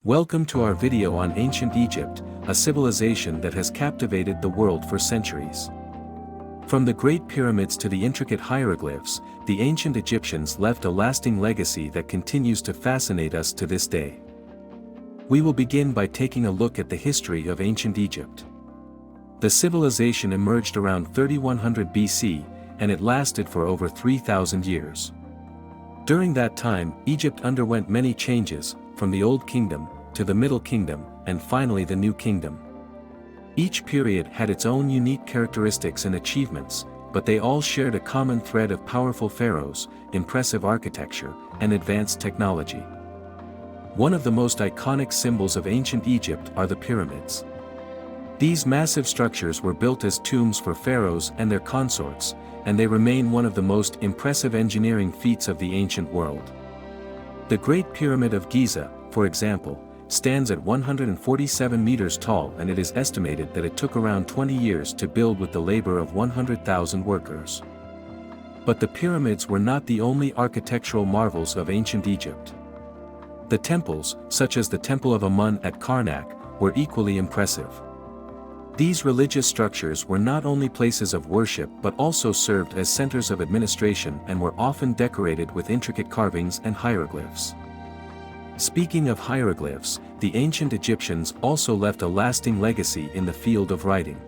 Welcome to our video on ancient Egypt, a civilization that has captivated the world for centuries. From the Great Pyramids to the intricate hieroglyphs, the ancient Egyptians left a lasting legacy that continues to fascinate us to this day. We will begin by taking a look at the history of ancient Egypt. The civilization emerged around 3100 BC, and it lasted for over 3,000 years. During that time, Egypt underwent many changes, from the Old Kingdom, to the Middle Kingdom, and finally the New Kingdom. Each period had its own unique characteristics and achievements, but they all shared a common thread of powerful pharaohs, impressive architecture, and advanced technology. One of the most iconic symbols of ancient Egypt are the pyramids. These massive structures were built as tombs for pharaohs and their consorts, and they remain one of the most impressive engineering feats of the ancient world. The Great Pyramid of Giza, for example, stands at 147 meters tall, and it is estimated that it took around 20 years to build with the labor of 100,000 workers. But the pyramids were not the only architectural marvels of ancient Egypt. The temples, such as the Temple of Amun at Karnak, were equally impressive. These religious structures were not only places of worship but also served as centers of administration and were often decorated with intricate carvings and hieroglyphs. Speaking of hieroglyphs, the ancient Egyptians also left a lasting legacy in the field of writing.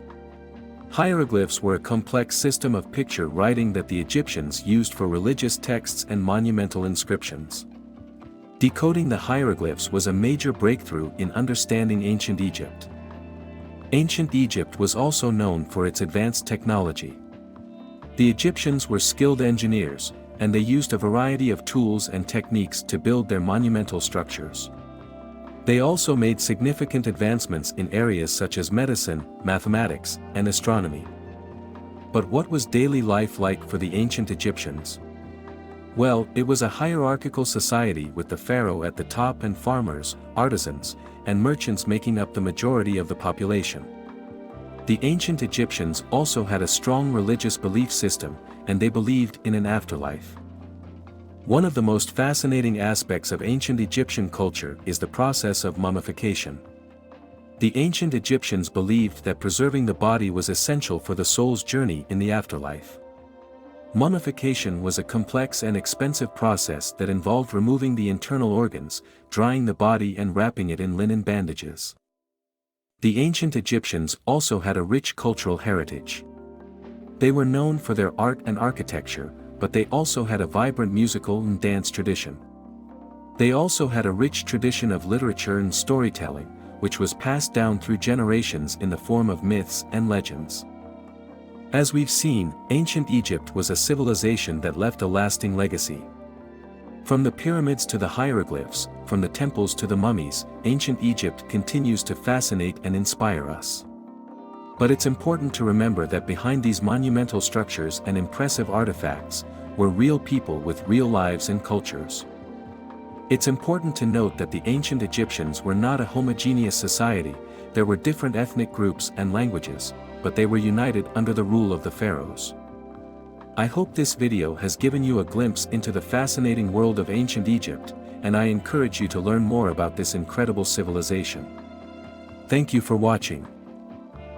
Hieroglyphs were a complex system of picture writing that the Egyptians used for religious texts and monumental inscriptions. Decoding the hieroglyphs was a major breakthrough in understanding ancient Egypt. Ancient Egypt was also known for its advanced technology. The Egyptians were skilled engineers, and they used a variety of tools and techniques to build their monumental structures. They also made significant advancements in areas such as medicine, mathematics, and astronomy. But what was daily life like for the ancient Egyptians? Well, it was a hierarchical society with the pharaoh at the top and farmers, artisans, and merchants making up the majority of the population. The ancient Egyptians also had a strong religious belief system, and they believed in an afterlife. One of the most fascinating aspects of ancient Egyptian culture is the process of mummification. The ancient Egyptians believed that preserving the body was essential for the soul's journey in the afterlife. Mummification was a complex and expensive process that involved removing the internal organs, drying the body and wrapping it in linen bandages. The ancient Egyptians also had a rich cultural heritage. They were known for their art and architecture, but they also had a vibrant musical and dance tradition. They also had a rich tradition of literature and storytelling, which was passed down through generations in the form of myths and legends. As we've seen, ancient Egypt was a civilization that left a lasting legacy. From the pyramids to the hieroglyphs, from the temples to the mummies, ancient Egypt continues to fascinate and inspire us. But it's important to remember that behind these monumental structures and impressive artifacts, were real people with real lives and cultures. It's important to note that the ancient Egyptians were not a homogeneous society. There were different ethnic groups and languages, but they were united under the rule of the pharaohs. I hope this video has given you a glimpse into the fascinating world of ancient Egypt, and I encourage you to learn more about this incredible civilization. Thank you for watching.